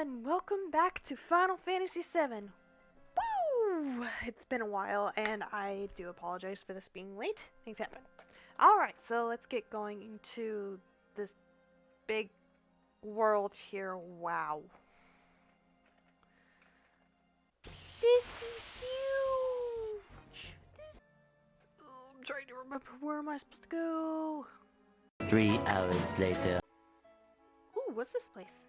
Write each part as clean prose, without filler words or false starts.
and welcome back to Final Fantasy VII. Woo! It's been a while, and I do apologize for this being late. Things happen. Alright, so let's get going into this big world here. Wow. This is huge! I'm trying to remember, where am I supposed to go? 3 hours later. Ooh, what's this place?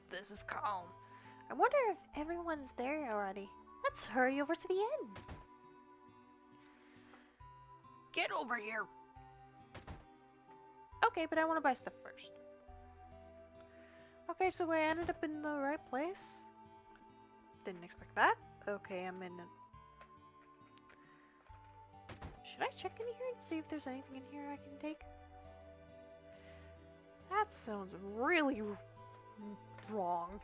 This is calm. I wonder if everyone's there already. Let's hurry over to the inn. Get over here. Okay, but I want to buy stuff first. Okay, so I ended up in the right place. Didn't expect that. Okay, I'm in it. Should I check in here and see if there's anything in here I can take? That sounds really wrong.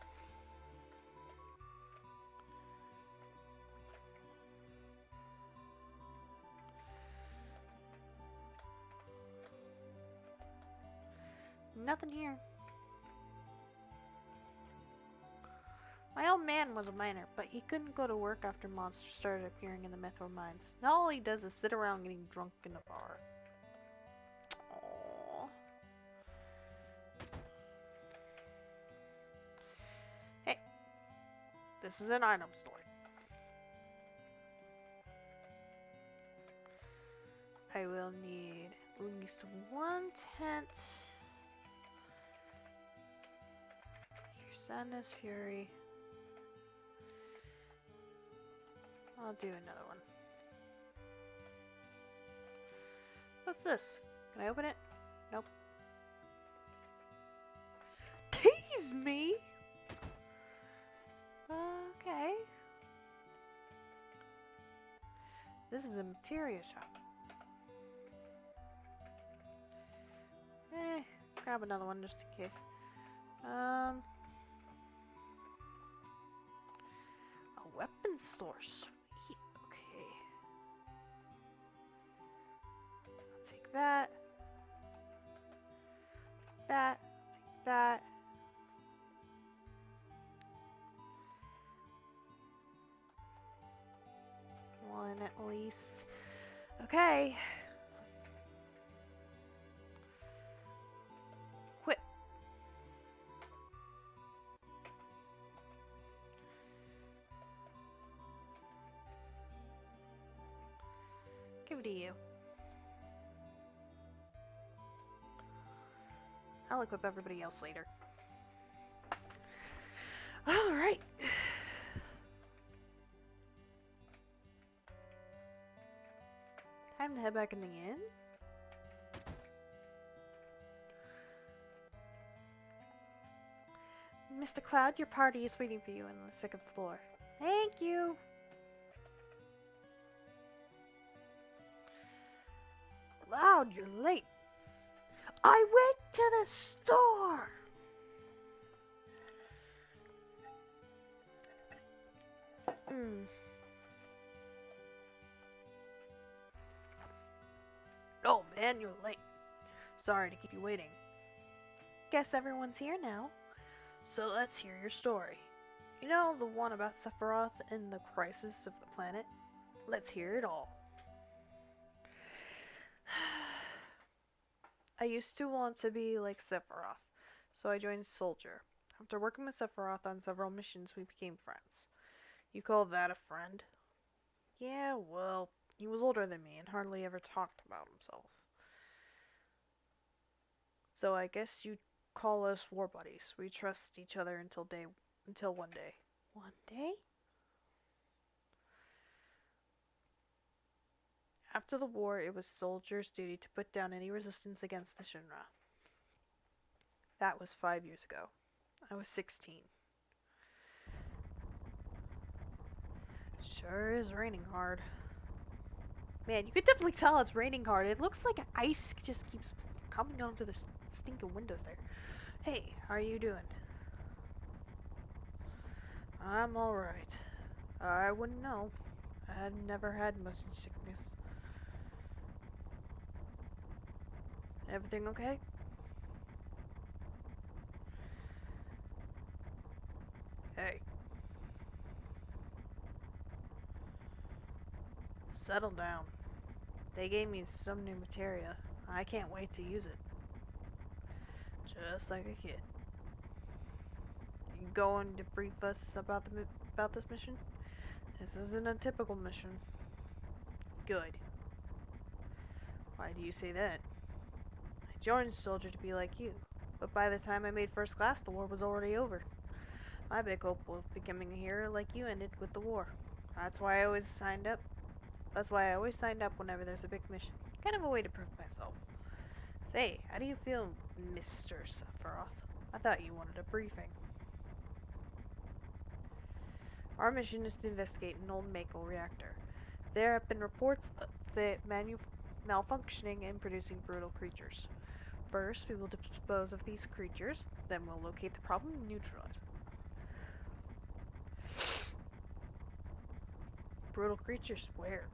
Nothing here. My old man was a miner, but he couldn't go to work after monsters started appearing in the Mythril mines. Now all he does is sit around getting drunk in a bar. Aww. Hey, this is an item store. I will need at least one tent. Your sadness, fury. I'll do another one. What's this? Can I open it? Nope. Tease me? Okay. This is a materia shop. Grab another one just in case. A weapons store. Sweet. Okay. I'll take that. That. Take that. One at least. Okay. Quit. Give it to you. I'll equip everybody else later. Alright. Time to head back in the inn. Mr. Cloud, your party is waiting for you on the second floor. Thank you. Cloud, you're late. I went to the store. Oh man, you're late. Sorry to keep you waiting. Guess everyone's here now. So let's hear your story. You know, the one about Sephiroth and the crisis of the planet? Let's hear it all. I used to want to be like Sephiroth, so I joined Soldier. After working with Sephiroth on several missions, we became friends. You call that a friend? Yeah, well, he was older than me and hardly ever talked about himself. So I guess you'd call us war buddies. We trust each other until one day. One day? After the war, it was Soldier's duty to put down any resistance against the Shinra. That was 5 years ago. I was 16. Sure is raining hard. Man, you could definitely tell it's raining hard. It looks like ice just keeps coming onto the stinking windows there. Hey, how are you doing? I'm alright. I wouldn't know. I had never had motion sickness. Everything okay? Hey. Settle down. They gave me some new materia. I can't wait to use it. Just like a kid. You going to brief us about about this mission? This isn't a typical mission. Good. Why do you say that? I joined as a soldier to be like you, but by the time I made first class, the war was already over. My big hope of becoming a hero like you ended with the war. That's why I always signed up. That's why I always signed up whenever there's a big mission. Kind of a way to prove myself. Say, how do you feel, Mr. Sephiroth? I thought you wanted a briefing. Our mission is to investigate an old Mako reactor. There have been reports of it malfunctioning and producing brutal creatures. First, we will dispose of these creatures, then we'll locate the problem and neutralize it. Brutal creatures? Where?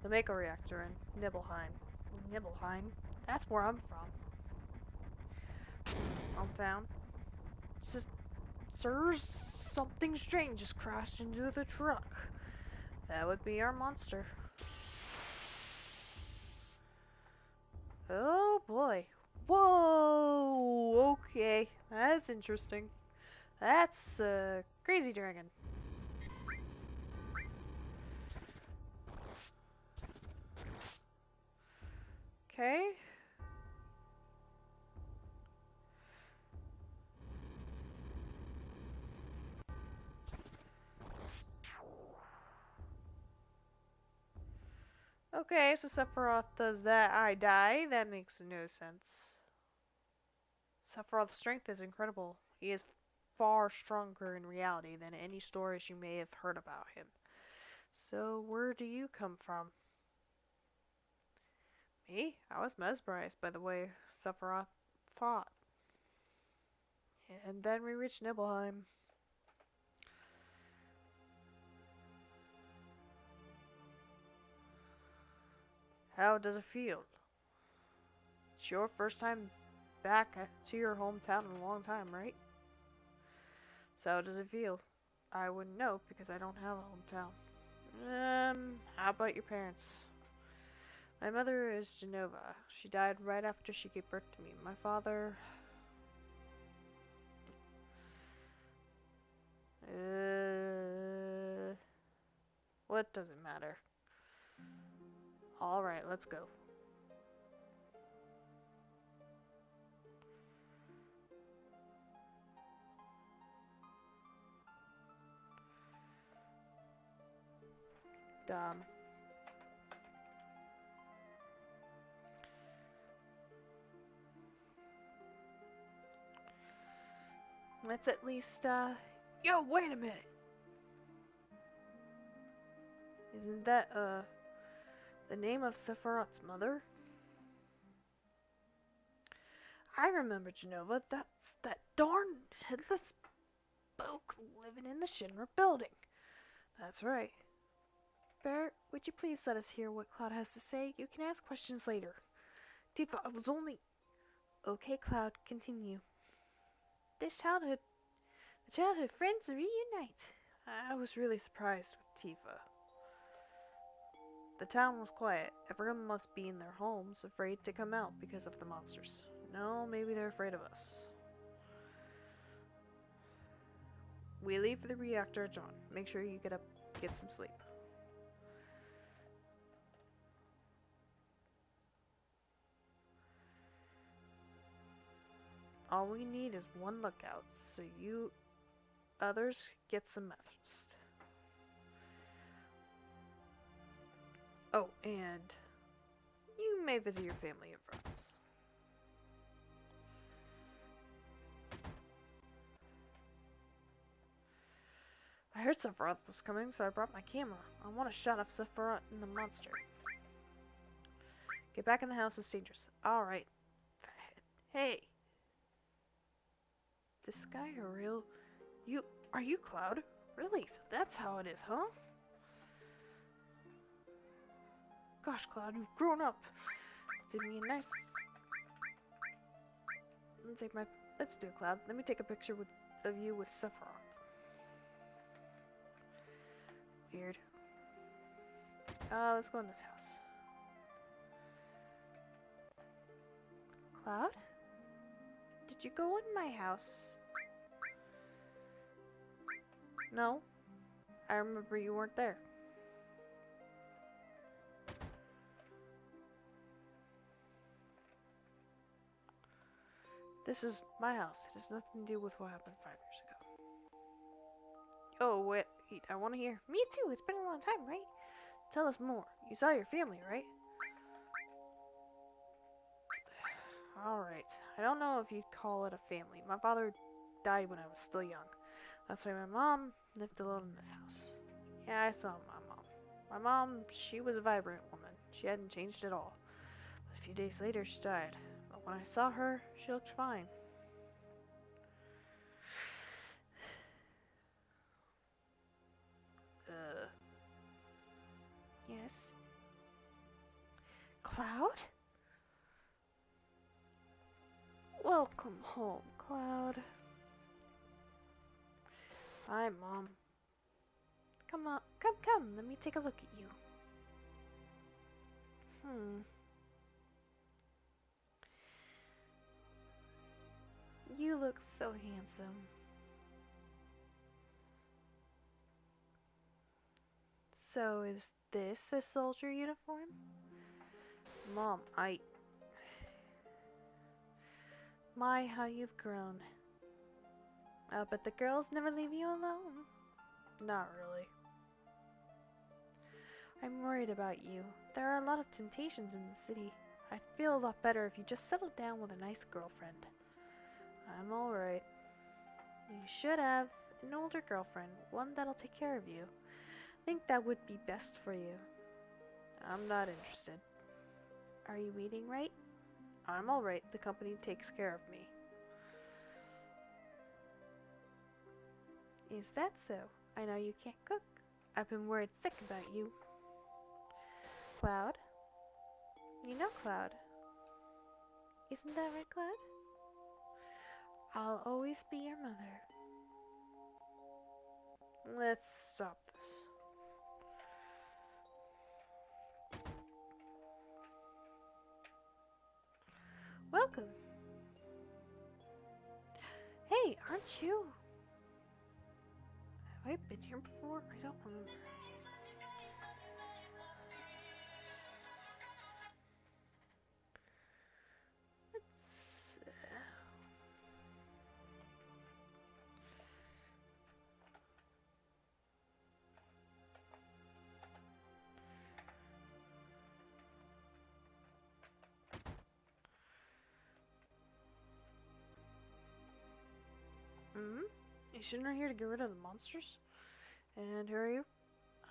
The Mako reactor in Nibelheim. Nibelheim? That's where I'm from. Hometown? Sir, something strange just crashed into the truck. That would be our monster. Oh boy. Whoa! Okay, that's interesting. That's a crazy dragon. Okay. Okay, so Sephiroth does that. I die. That makes no sense. Sephiroth's strength is incredible. He is far stronger in reality than any stories you may have heard about him. So, where do you come from? Me? I was mesmerized by the way Sephiroth fought. And then we reached Nibelheim. How does it feel? It's your first time back to your hometown in a long time, right? So how does it feel? I wouldn't know because I don't have a hometown. How about your parents? My mother is Genova. She died right after she gave birth to me. My father... What does it matter? Alright, let's go. Dumb. Let's at least, Yo, wait a minute! Isn't that, the name of Sephiroth's mother? I remember Genova. That's that darn headless spook living in the Shinra building. That's right. Barrett, would you please let us hear what Cloud has to say? You can ask questions later. Tifa, I was only... Okay, Cloud, continue. The childhood friends reunite. I was really surprised with Tifa. The town was quiet. Everyone must be in their homes, afraid to come out because of the monsters. No, maybe they're afraid of us. We leave for the reactor at dawn. Make sure you get some sleep. All we need is one lookout, so you others get some rest. Oh, and you may visit your family and friends. I heard Sephiroth was coming, so I brought my camera. I want a shot of Sephiroth and the monster. Get back in the house, it's dangerous. Alright. Hey. This guy a real... Are you Cloud? Really? So that's how it is, huh? Gosh, Cloud, you've grown up. did me a nice... Let's do it, Cloud. Let me take a picture of you with Sephiroth. Weird. Let's go in this house. Cloud? Did you go in my house? No. I remember you weren't there. This is my house. It has nothing to do with what happened 5 years ago. Oh, wait. I want to hear. Me too. It's been a long time, right? Tell us more. You saw your family, right? Alright. I don't know if you'd call it a family. My father died when I was still young. That's why my mom lived alone in this house. Yeah, I saw my mom. My mom, she was a vibrant woman. She hadn't changed at all. But a few days later, she died. But when I saw her, she looked fine. Yes? Cloud? Welcome home, Cloud. Hi, Mom. Come on, come, let me take a look at you. You look so handsome. So, is this a soldier uniform? Mom, My, how you've grown. But the girls never leave you alone. Not really. I'm worried about you. There are a lot of temptations in the city. I'd feel a lot better if you just settled down with a nice girlfriend. I'm alright. You should have an older girlfriend, one that'll take care of you. I think that would be best for you. I'm not interested. Are you eating right? I'm alright. The company takes care of me. Is that so? I know you can't cook. I've been worried sick about you. Cloud? You know Cloud. Isn't that right, Cloud? I'll always be your mother. Let's stop this. Welcome. Hey, aren't you? Have I been here before? I don't remember. You shouldn't are here to get rid of the monsters? And who are you?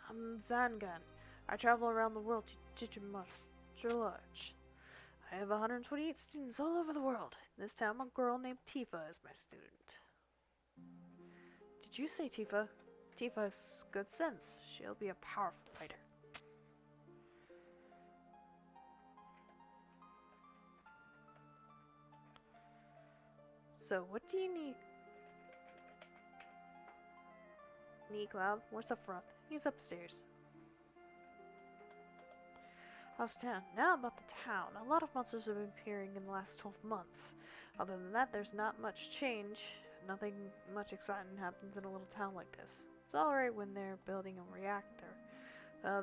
I'm Zangan. I travel around the world to teach martial arts. I have 128 students all over the world. In this town, a girl named Tifa is my student. Did you say Tifa? Tifa has good sense. She'll be a powerful fighter. So, what do you need? Cloud? Where's Sephiroth? He's upstairs. How's town? Now about the town. A lot of monsters have been appearing in the last 12 months. Other than that, there's not much change. Nothing much exciting happens in a little town like this. It's alright when they're building a reactor.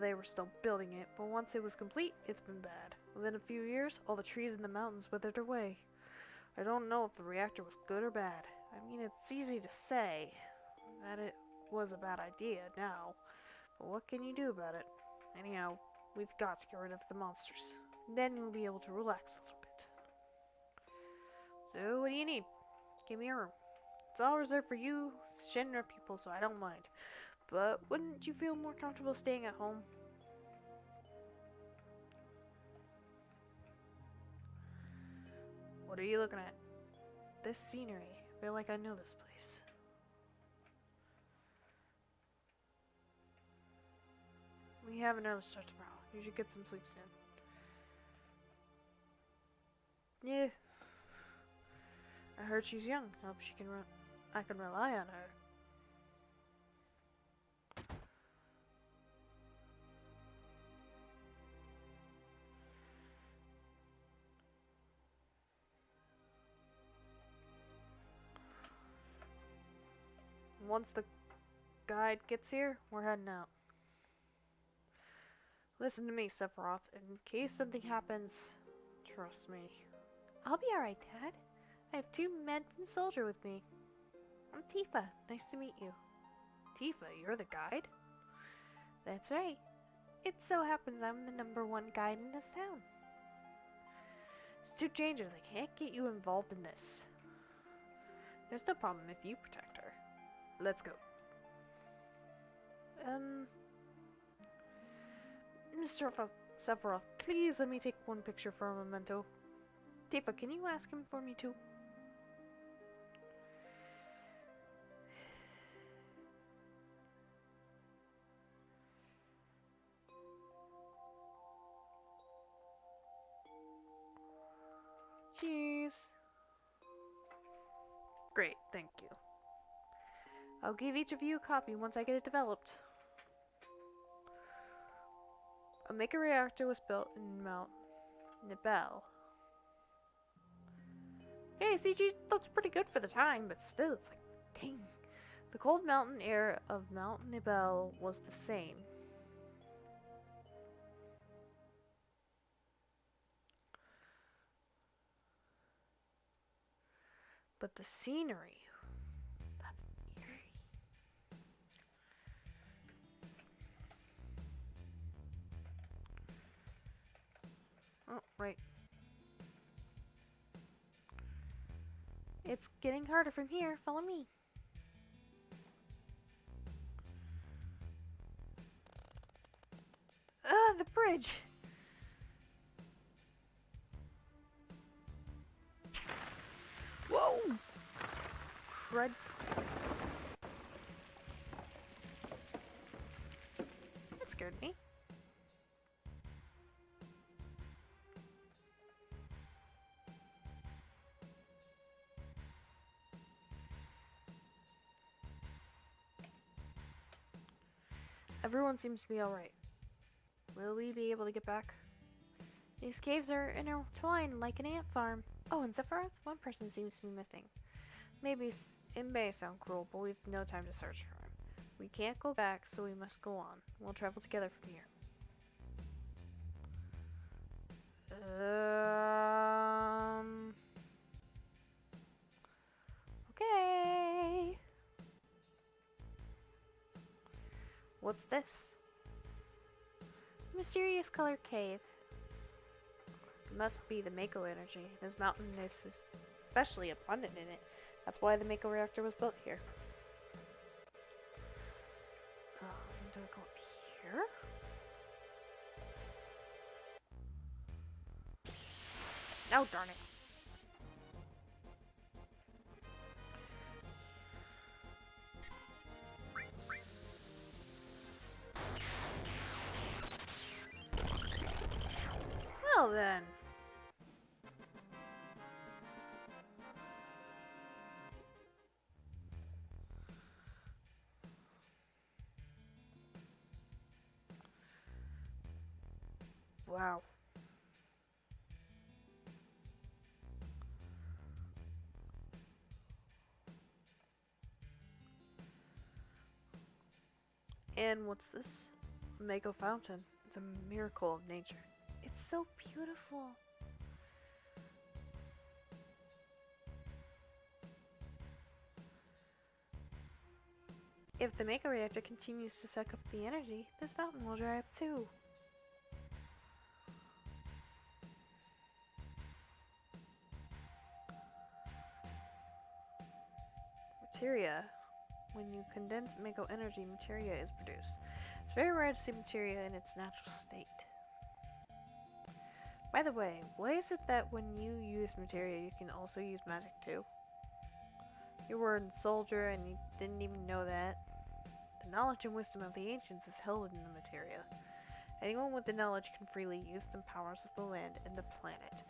They were still building it, but once it was complete, it's been bad. Within a few years, all the trees in the mountains withered away. I don't know if the reactor was good or bad. I mean, it's easy to say that it was a bad idea now, but what can you do about it? Anyhow, we've got to get rid of the monsters. Then we'll be able to relax a little bit. So, what do you need? Give me a room. It's all reserved for you, Shinra people, so I don't mind. But wouldn't you feel more comfortable staying at home? What are you looking at? This scenery. I feel like I know this place. We have an early start tomorrow. You should get some sleep soon. Yeah. I heard she's young. Hope she can I can rely on her. Once the guide gets here, we're heading out. Listen to me, Sephiroth. In case something happens, trust me. I'll be alright, Dad. I have 2 men from Soldier with me. I'm Tifa. Nice to meet you. Tifa, you're the guide? That's right. It so happens I'm the #1 guide in this town. It's too dangerous. I can't get you involved in this. There's no problem if you protect her. Let's go. Mr. Sephiroth, please let me take one picture for a memento. Tifa, can you ask him for me too? Cheers. Great, thank you. I'll give each of you a copy once I get it developed. A Maker reactor was built in Mount Nibel. Okay, CG looks pretty good for the time, but still, it's like, dang. The cold mountain air of Mount Nibel was the same. But the scenery, that's eerie. Oh, right. It's getting harder from here. Follow me. The bridge! Whoa! Crud. That scared me. Everyone seems to be alright. Will we be able to get back? These caves are intertwined like an ant farm. Oh, and Sephiroth? One person seems to be missing. Maybe it may sound cruel, but we've no time to search for him. We can't go back, so we must go on. We'll travel together from here. Okay. What's this? Mysterious color cave. It must be the Mako energy. This mountain is especially abundant in it. That's why the Mako reactor was built here. Do I go up here? Oh, darn it. Well then. Wow. And what's this? A Mako fountain. It's a miracle of nature. It's so beautiful. If the Mako reactor continues to suck up the energy, this fountain will dry up too. Materia. When you condense Mako energy, materia is produced. It's very rare to see materia in its natural state. By the way, why is it that when you use materia, you can also use magic too? You were a soldier and you didn't even know that. The knowledge and wisdom of the ancients is held in the materia. Anyone with the knowledge can freely use the powers of the land and the planet.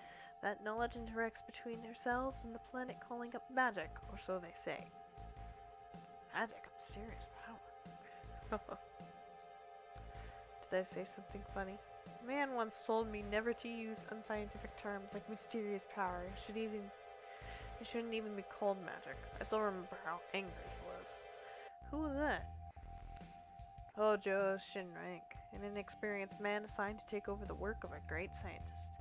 That knowledge interacts between ourselves and the planet calling up magic, or so they say. Magic, a mysterious power. Did I say something funny? A man once told me never to use unscientific terms like mysterious power. It shouldn't even be called magic. I still remember how angry he was. Who was that? Hojo Shinrank, an inexperienced man assigned to take over the work of a great scientist.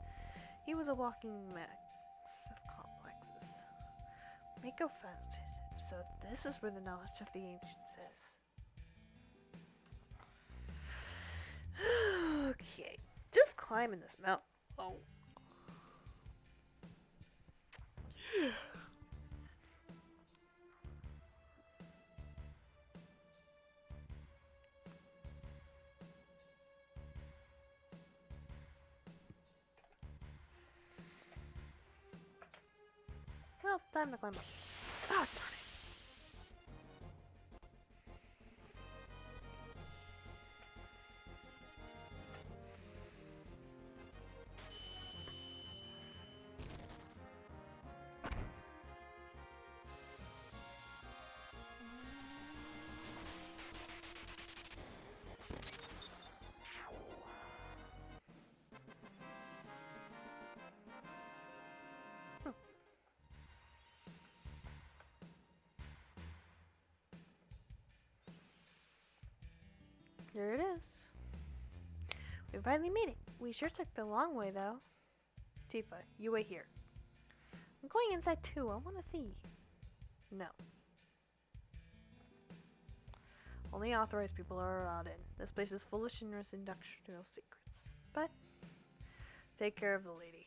He was a walking mix of complexes. Mako found it, so this is where the knowledge of the ancients is. Okay, just climbing this mountain. Oh. Well, time to climb up. Ah, darn it. Here it is. We finally made it. We sure took the long way, though. Tifa, you wait here. I'm going inside too. I want to see. No. Only authorized people are allowed in. This place is full of Shinra's industrial secrets. But take care of the lady.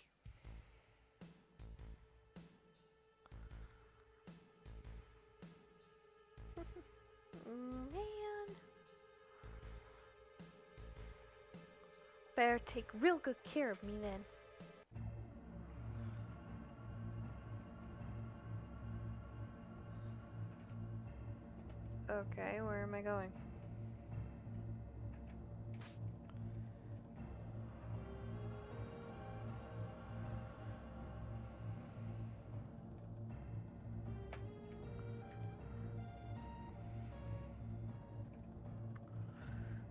Man. Better take real good care of me then. Okay, where am I going?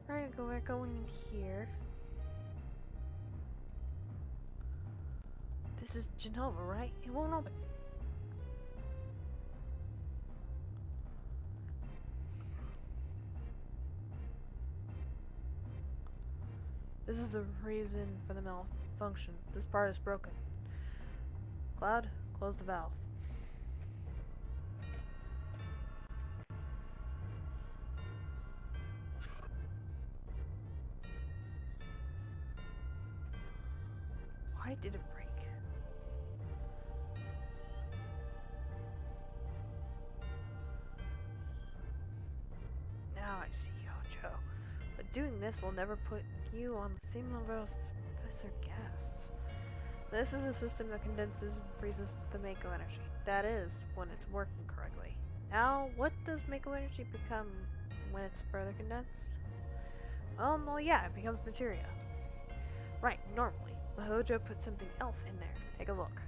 Alright, we're going in here. This is Genova, right? It won't open. This is the reason for the malfunction. This part is broken. Cloud, close the valve. Why did it break? Now I see, Hojo. But doing this will never put you on the same level as Professor Guests. This is a system that condenses and freezes the Mako energy. That is, when it's working correctly. Now, what does Mako energy become when it's further condensed? Well, yeah, it becomes materia. Right, normally. The Hojo put something else in there. Take a look.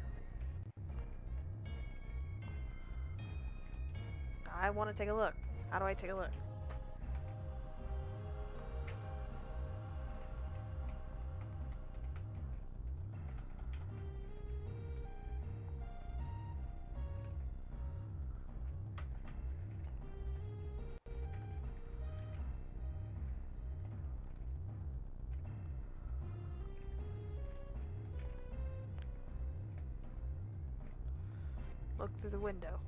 I want to take a look. How do I take a look? Look through the window.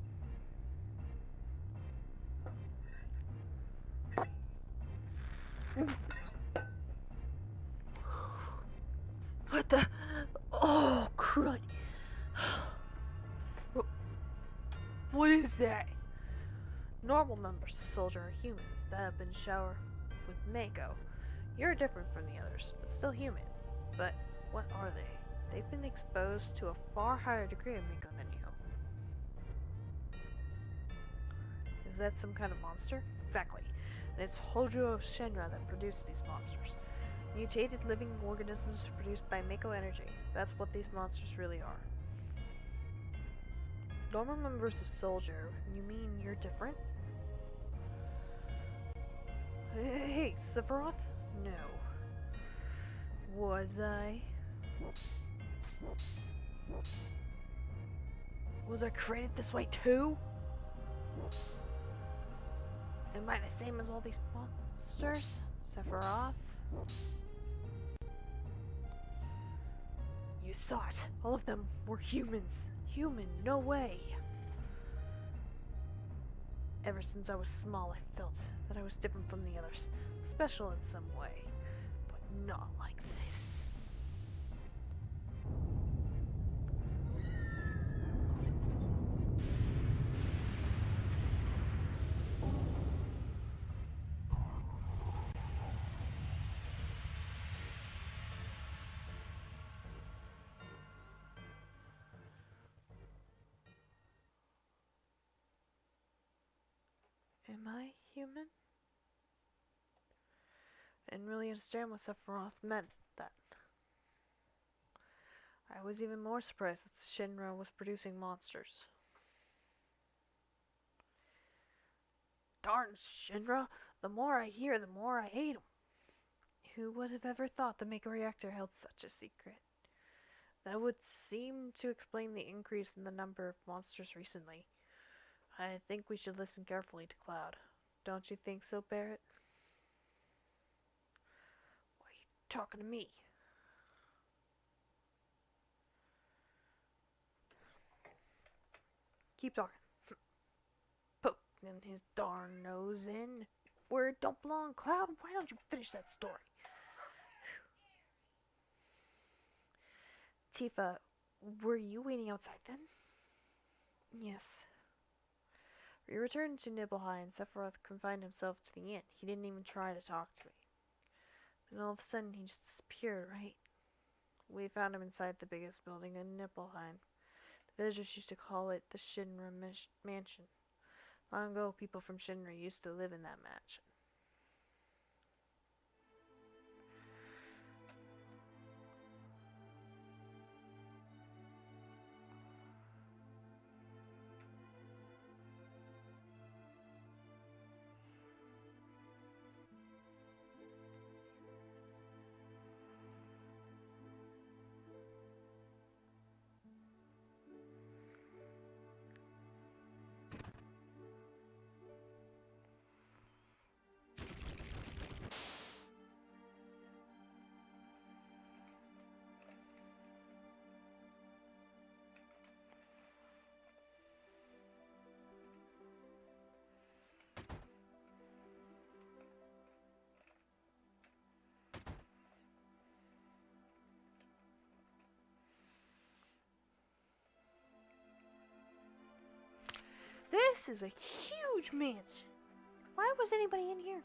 What the? Oh, crud. What is that? Normal members of Soldier are humans that have been showered with Mako. You're different from the others, but still human. But what are they? They've been exposed to a far higher degree of Mako than you. Is that some kind of monster? Exactly. And it's Hojo of Shinra that produced these monsters. Mutated living organisms produced by Mako energy. That's what these monsters really are. Normal members of Soldier. You mean you're different? Hey, Sephiroth? No. Was I? Was I created this way too? Am I the same as all these monsters? Sephiroth? You saw it. All of them were humans. Human, no way. Ever since I was small, I felt that I was different from the others. Special in some way. But not like this. Am I human? I didn't really understand what Sephiroth meant then. I was even more surprised that Shinra was producing monsters. Darn Shinra! The more I hear, the more I hate 'em. Who would have ever thought the Mako reactor held such a secret? That would seem to explain the increase in the number of monsters recently. I think we should listen carefully to Cloud. Don't you think so, Barrett? Why are you talking to me? Keep talking. Poking his darn nose in where it don't belong. Cloud, why don't you finish that story? Tifa, were you waiting outside then? Yes. We returned to Nibelheim and Sephiroth confined himself to the inn. He didn't even try to talk to me. Then all of a sudden he just disappeared, right? We found him inside the biggest building in Nibelheim. The villagers used to call it the Shinra Mansion. Long ago, people from Shinra used to live in that mansion. This is a huge mansion. Why was anybody in here?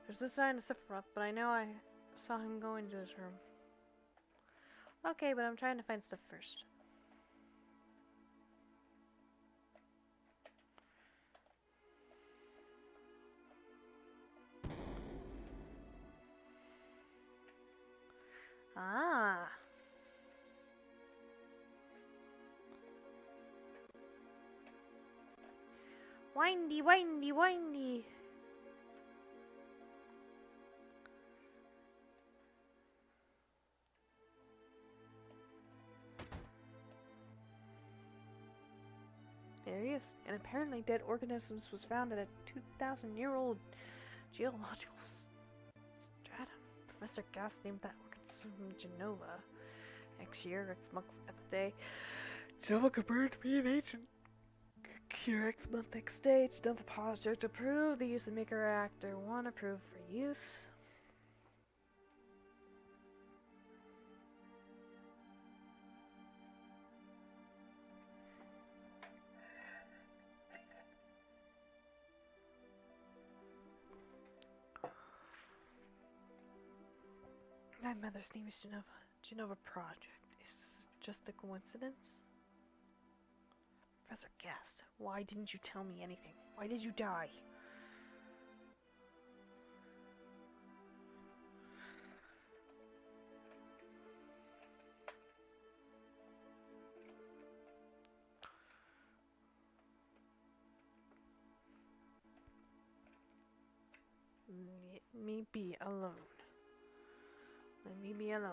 There's no sign of Sephiroth, but I know I saw him go into this room. Okay, but I'm trying to find stuff first. Ah. Windy, windy, windy. There he is. And apparently dead organisms was found at a 2,000-year-old geological stratum. Professor Gas named that organism Genova. X year, X months, X day. Genova compared to be an ancient year, X month, X day. Genova project approved. The use of Maker Reactor 1 approved for use. My mother's name is Genova. Genova Project. Is this just a coincidence? Professor Gast, why didn't you tell me anything? Why did you die? Let me be alone. Let me be alone.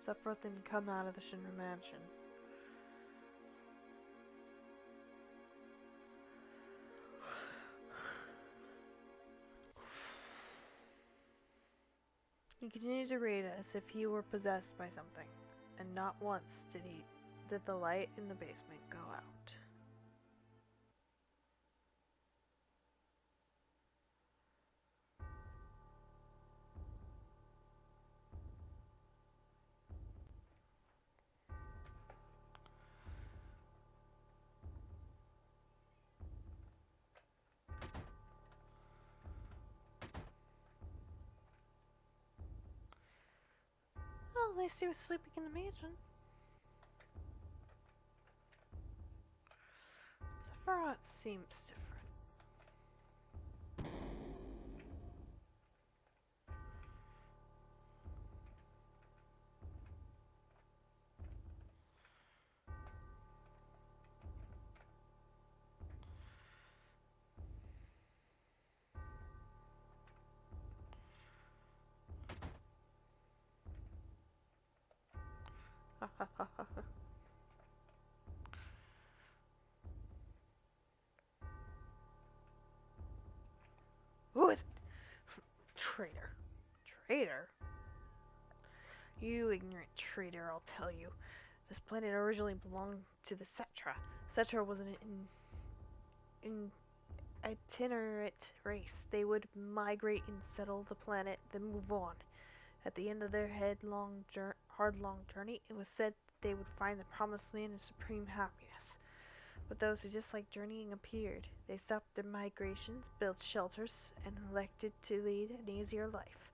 Sephiroth didn't come out of the Shinra mansion. He continued to read as if he were possessed by something, and not once did the light in the basement go out. Well, at least he was sleeping in the mansion. Sephiroth seems different. Who is it? Traitor. Traitor? You ignorant traitor, I'll tell you. This planet originally belonged to the Cetra. Cetra was an itinerant race. They would migrate and settle the planet, then move on. At the end of their hard-long journey, it was said that they would find the promised land and supreme happiness. But those who disliked journeying appeared. They stopped their migrations, built shelters, and elected to lead an easier life.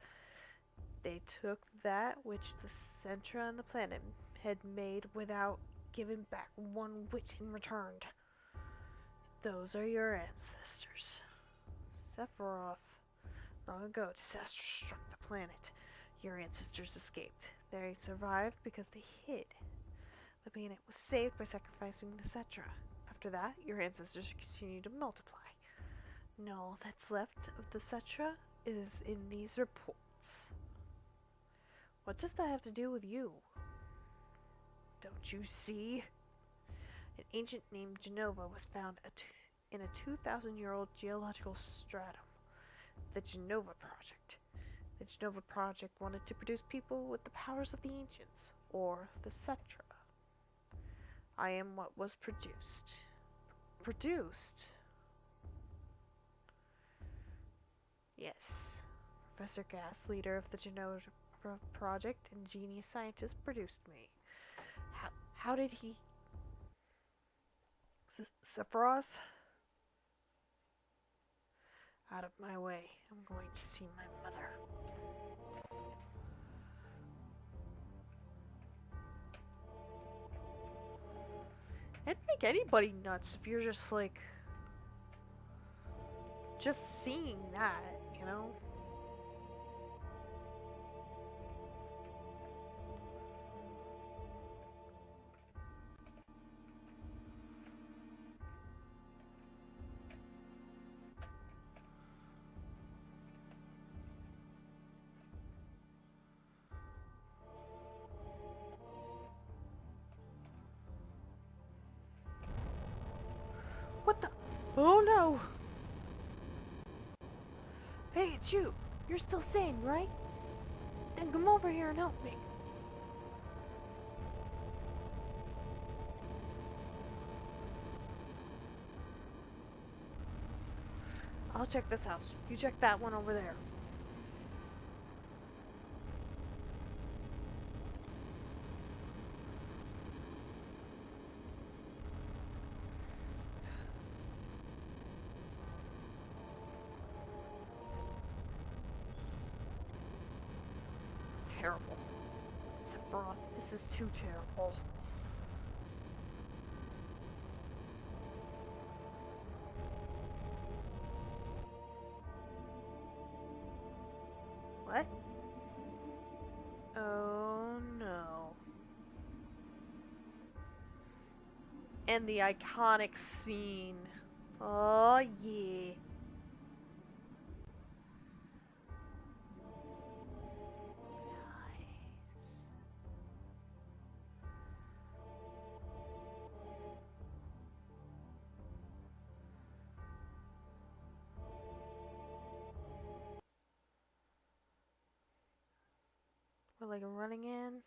They took that which the Centra and the planet had made without giving back one whit in return. Those are your ancestors. Sephiroth. Long ago, disasters struck the planet. Your ancestors escaped. They survived because they hid. The planet was saved by sacrificing the Cetra. After that, your ancestors continue to multiply. And all that's left of the Cetra is in these reports. What does that have to do with you? Don't you see? An ancient named Genova was found in a 2,000-year-old geological stratum. The Genova Project. The Genova Project wanted to produce people with the powers of the ancients, or the Cetra. I am what was produced. Produced? Yes. Professor Gas, leader of the Genova Project and genius scientist, produced me. How did he... Sephiroth? Out of my way. I'm going to see my mother. It'd make anybody nuts if you're just like... just seeing that, you know? What the? Oh no! Hey, it's you! You're still sane, right? Then come over here and help me. I'll check this house. You check that one over there. Terrible. Sephiroth, this is too terrible. What? Oh no. And the iconic scene. Oh, yeah. Nice. We're like running in.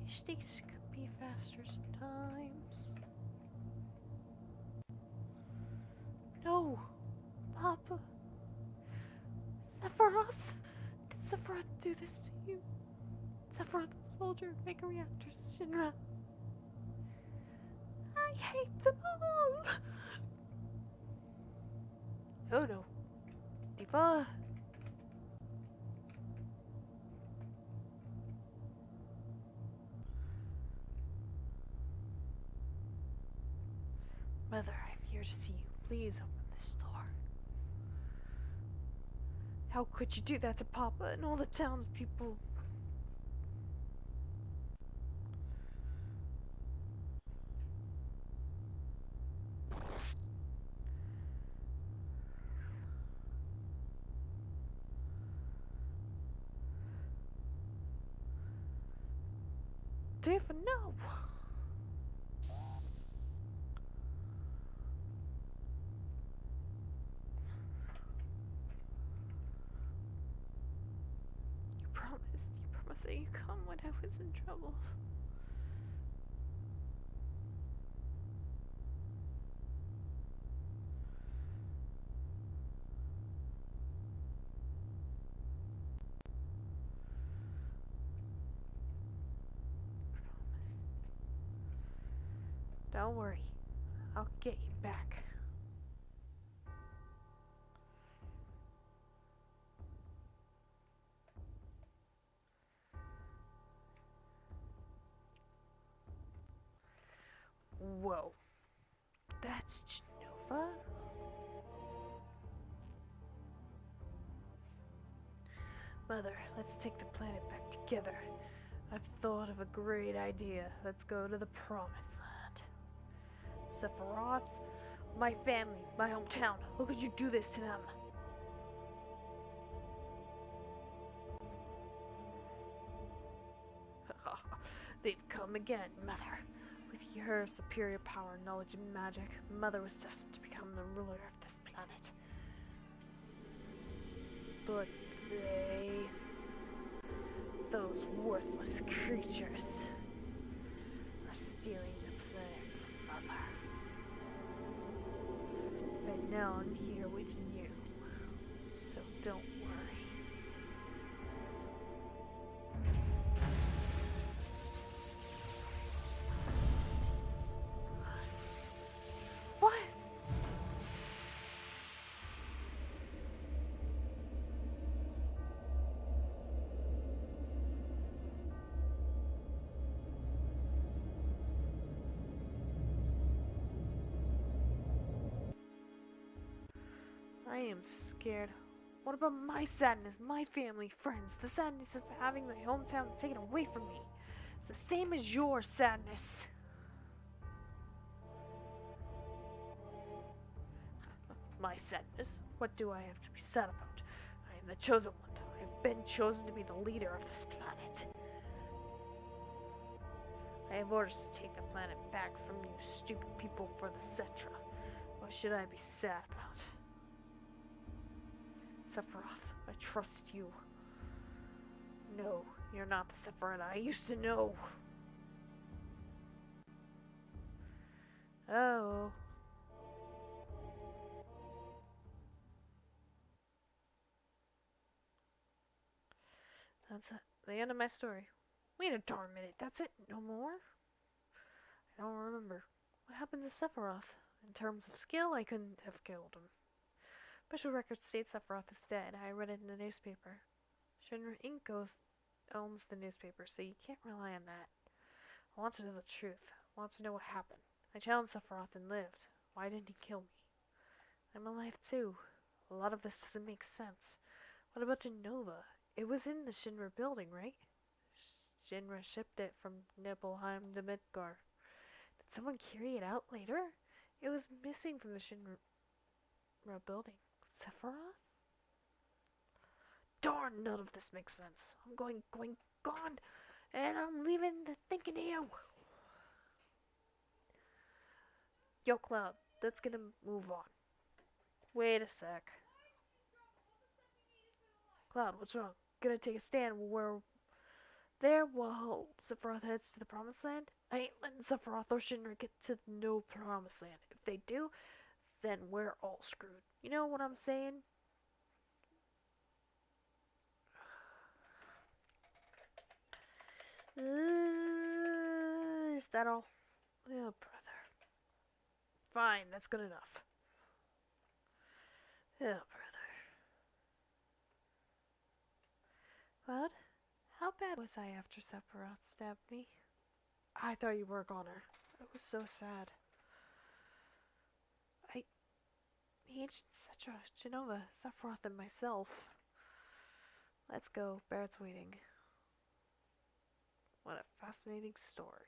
Wish things could be faster sometimes. No! Papa! Sephiroth! Did Sephiroth do this to you? Sephiroth, soldier, mega reactors, Shinra. I hate them all! Oh no. Diva! Mother, I'm here to see you. Please open this door. How could you do that to Papa and all the townspeople? Diva, no! You promised that you'd come when I was in trouble. Promise. Don't worry. I'll get you back. Whoa. That's Genova? Mother, let's take the planet back together. I've thought of a great idea. Let's go to the Promised Land. Sephiroth, my family, my hometown. How could you do this to them? They've come again, Mother. With her superior power, knowledge, and magic, Mother was destined to become the ruler of this planet. But those worthless creatures, are stealing the planet from Mother. And now I'm here with you, so don't worry. What? I am scared. What about my sadness, my family, friends, the sadness of having my hometown taken away from me? It's the same as your sadness. My sadness? What do I have to be sad about? I am the chosen one. I've been chosen to be the leader of this planet. I have orders to take the planet back from you stupid people for the Cetra. What should I be sad about? Sephiroth, I trust you. No, you're not the Sephiroth I used to know. Oh. That's it. The end of my story. Wait a darn minute, that's it? No more? I don't remember. What happened to Sephiroth? In terms of skill, I couldn't have killed him. Special records state Sephiroth is dead. I read it in the newspaper. Shinra Inc. owns the newspaper, so you can't rely on that. I want to know the truth. I want to know what happened. I challenged Sephiroth and lived. Why didn't he kill me? I'm alive too. A lot of this doesn't make sense. What about Genova? It was in the Shinra building, right? Shinra shipped it from Nibelheim to Midgar. Did someone carry it out later? It was missing from the Shinra building. Sephiroth? Darn, none of this makes sense. I'm gone, and I'm leaving the thinking to you. Yo, Cloud, that's gonna move on. Wait a sec. Cloud, what's wrong? Gonna take a stand where there while Sephiroth heads to the Promised Land? I ain't letting Sephiroth or Shinra get to no Promised Land. If they do, then we're all screwed. You know what I'm saying? Is that all? Oh, brother. Fine, that's good enough. Oh, brother. Cloud, how bad was I after Sephiroth stabbed me? I thought you were a goner. It was so sad. The ancient Cetra, Genova, Sephiroth, and myself. Let's go. Barrett's waiting. What a fascinating story.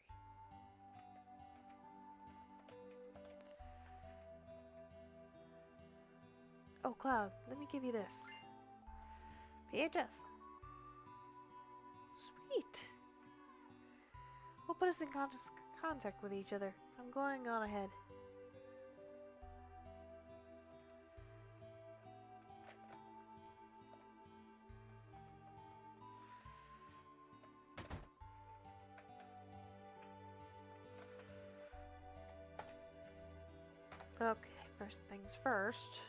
Oh, Cloud, let me give you this. VHS. Sweet. We'll put us in contact with each other. I'm going on ahead. Okay, first things first.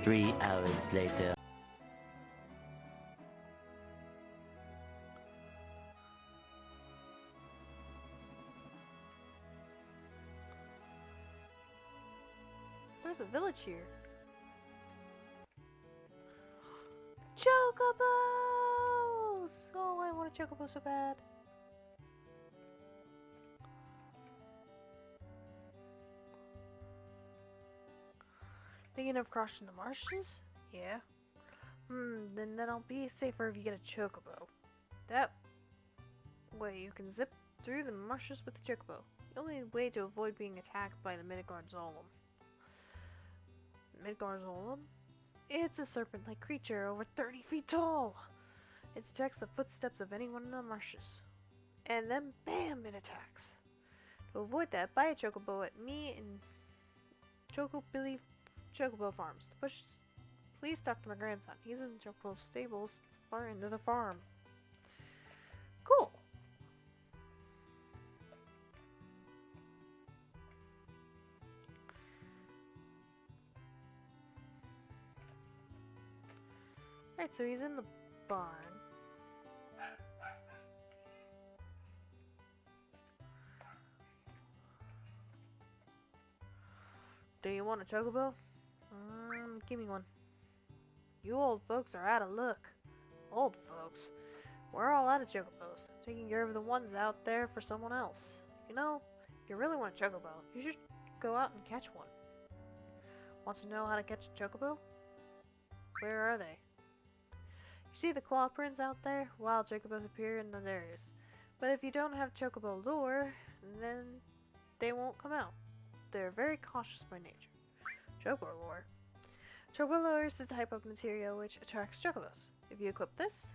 Three hours later. There's a village here. Chocobos! Oh, I want a chocobo so bad. Thinking of crossing the marshes? Yeah. Then that'll be safer if you get a chocobo. That way you can zip through the marshes with the chocobo. The only way to avoid being attacked by the Midgard Zolom. Midgard Zolom? It's a serpent-like creature over 30 feet tall. It detects the footsteps of anyone in the marshes. And then BAM! It attacks. To avoid that, buy a chocobo at me and Chocobilly Chocobo Farms. Please talk to my grandson. He's in the Chocobo stables far into the farm. Cool. Right, so he's in the barn. Do you want a chocobo? Give me one. You old folks are out of luck. Old folks? We're all out of chocobos, taking care of the ones out there for someone else. You know, if you really want a chocobo, you should go out and catch one. Want to know how to catch a chocobo? Where are they? You see the claw prints out there? Wild chocobos appear in those areas. But if you don't have chocobo lure, then they won't come out. They're very cautious by nature. Chocobo lure. Chocobo lure is a type of material which attracts chocobos. If you equip this,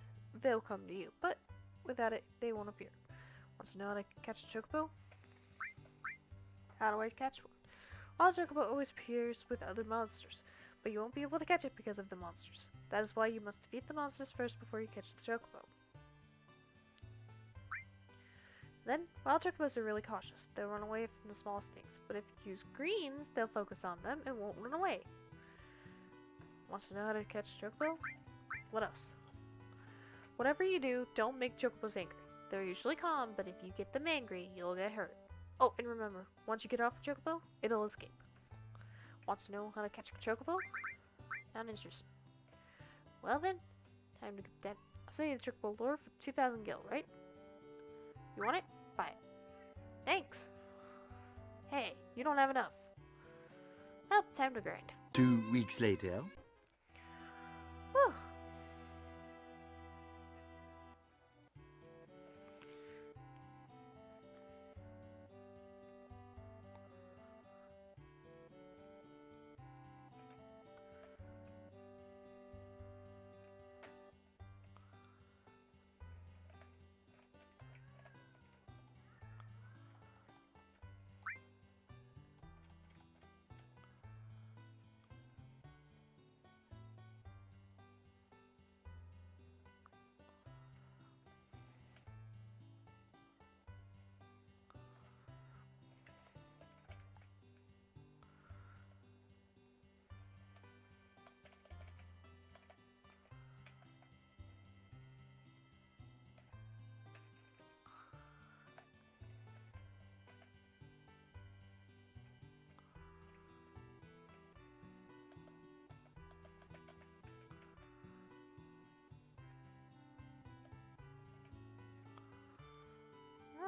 they'll come to you, but without it, they won't appear. Want to know how to catch a chocobo? How do I catch one? Wild chocobo always appears with other monsters, but you won't be able to catch it because of the monsters. That is why you must defeat the monsters first before you catch the chocobo. Then, wild chocobos are really cautious. They'll run away from the smallest things, but if you use greens, they'll focus on them and won't run away. Want to know how to catch a chocobo? What else? Whatever you do, don't make chocobos angry. They're usually calm, but if you get them angry, you'll get hurt. Oh, and remember, once you get off a chocobo, it'll escape. Want to know how to catch a chocobo? Not interested. Well then, time to get that. I'll sell you the chocobo lure for 2,000 gil, right? You want it? Buy it. Thanks! Hey, you don't have enough. Well, time to grind. 2 weeks later. Whew.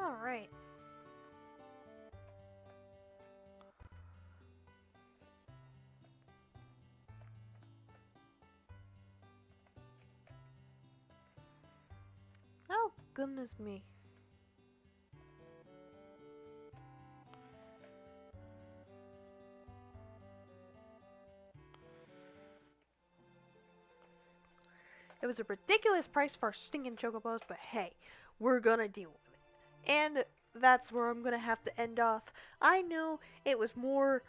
Alright. Oh, goodness me. It was a ridiculous price for stinking chocobos, but hey, we're gonna deal with it. And that's where I'm gonna have to end off. I know it was more...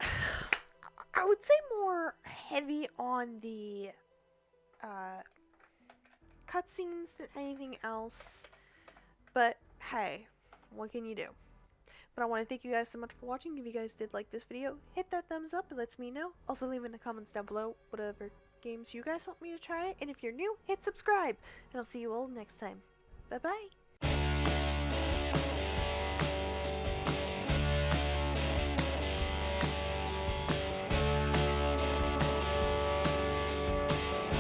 I would say more heavy on the cutscenes than anything else. But hey, what can you do? But I want to thank you guys so much for watching. If you guys did like this video, hit that thumbs up. It lets me know. Also leave in the comments down below whatever games you guys want me to try. And if you're new, hit subscribe. And I'll see you all next time. Bye bye.